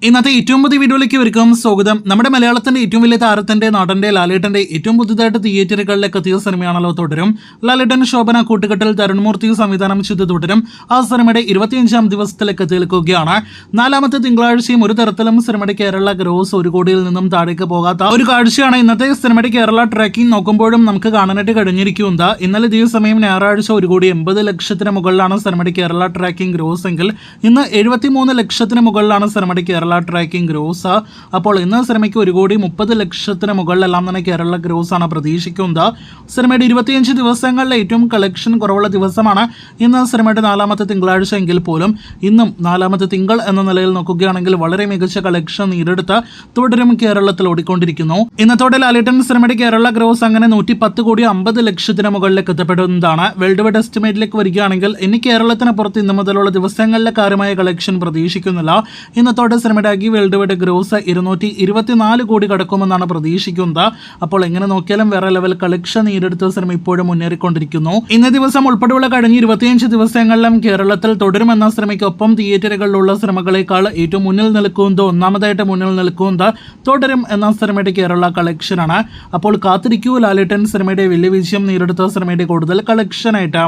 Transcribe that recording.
ഇന്നത്തെ ഏറ്റവും പുതിയ വീഡിയോയിലേക്ക് ഇവർക്കും സ്വാഗതം. നമ്മുടെ മലയാളത്തിന്റെ ഏറ്റവും വലിയ താരത്തിന്റെ നടന്റെ ലാലേട്ടന്റെ ഏറ്റവും പുതുതായിട്ട് തിയേറ്ററുകളിലേക്ക് എത്തിയ സിനിമയാണല്ലോ തുടരും. ലാലേട്ടൻ ശോഭന കൂട്ടുകെട്ടിൽ തരുൺമൂർത്തി സംവിധാനം ചെയ്ത് തുടരും. ആ സിനിമയുടെ 25ാം ദിവസത്തിലേക്ക് എത്തി നിൽക്കുകയാണ്. 4ാമത്തെ തിങ്കളാഴ്ചയും ഒരു തരത്തിലും സിനിമയുടെ കേരള ഗ്രോസ് 1 കോടിയിൽ നിന്നും താഴേക്ക് പോകാത്ത ഒരു കാഴ്ചയാണ് ഇന്നത്തെ സിനിമയുടെ കേരള ട്രാക്കിംഗ് നോക്കുമ്പോഴും നമുക്ക് കാണാനായിട്ട് കഴിഞ്ഞിരിക്കുന്നത്. ഇന്നലെ ഇതേ സമയം ഞായറാഴ്ച 1,80,00,000 മുകളിലാണ് സിനിമയുടെ കേരള ട്രാക്കിംഗ് ഗ്രോസ് എങ്കിൽ ഇന്ന് 73 ലക്ഷത്തിന് മുകളിലാണ് സിനിമയുടെ കേരള ട്രാക്കിംഗ് ഗ്രോസ്. അപ്പോൾ ഇന്ന് സിനിമയ്ക്ക് 1,30,00,000 മുകളിലെല്ലാം തന്നെ കേരള ഗ്രോസ് ആണ് പ്രതീക്ഷിക്കുന്നത്. സിനിമയുടെ 25 ദിവസങ്ങളിലെ ഏറ്റവും കളക്ഷൻ കുറവുള്ള ദിവസമാണ് ഇന്ന് സിനിമയുടെ 4ാമത്തെ തിങ്കളാഴ്ച എങ്കിൽ പോലും ഇന്നും 4ാമത്തെ തിങ്കൾ എന്ന നിലയിൽ നോക്കുകയാണെങ്കിൽ വളരെ മികച്ച കളക്ഷൻ നേടിയെടുത്ത് തുടരും കേരളത്തിൽ ഓടിക്കൊണ്ടിരിക്കുന്നു. ഇന്നത്തോടെ ലാലേട്ടൻ സിനിമയുടെ കേരള ഗ്രോസ് അങ്ങനെ 110,50,00,000 മുകളിലേക്ക് എത്തപ്പെടുന്നതാണ്. വേൾഡ് വൈഡ് എസ്റ്റിമേറ്റിലേക്ക് വരികയാണെങ്കിൽ ഇനി കേരളത്തിന് പുറത്ത് ഇന്ന് മുതലുള്ള ദിവസങ്ങളിലെ കാര്യമായ കളക്ഷൻ പ്രതീക്ഷിക്കുന്നില്ല. ഇന്നത്തോടെ സിനിമയുടെ വേൾഡ് വൈഡ് ഗ്രോസ് 224 കോടി കടക്കുമെന്നാണ് പ്രതീക്ഷിക്കുന്നത്. അപ്പോൾ എങ്ങനെ നോക്കിയാലും വേറെ ലെവൽ കളക്ഷൻ നേടിയെടുത്ത സിനിമ ഇപ്പോഴും മുന്നേറിക്കൊണ്ടിരിക്കുന്നു. ഇന്ന ദിവസം ഉൾപ്പെടെയുള്ള കഴിഞ്ഞ 25 ദിവസങ്ങളിലും കേരളത്തിൽ തുടരുമെന്ന സിനിമയ്ക്കൊപ്പം തിയേറ്ററുകളിലുള്ള സിനിമകളെക്കാൾ ഏറ്റവും മുന്നിൽ നിൽക്കുന്നത്, ഒന്നാമതായിട്ട് മുന്നിൽ നിൽക്കുന്നത് തുടരും എന്ന സിനിമയുടെ കേരള കളക്ഷനാണ്. അപ്പോൾ കാത്തിരിക്കൂ, ലാലേട്ടൻ സിനിമയുടെ വലിയ വിജയം നേടിയെടുത്ത സിനിമയുടെ കൂടുതൽ കളക്ഷനായിട്ട്.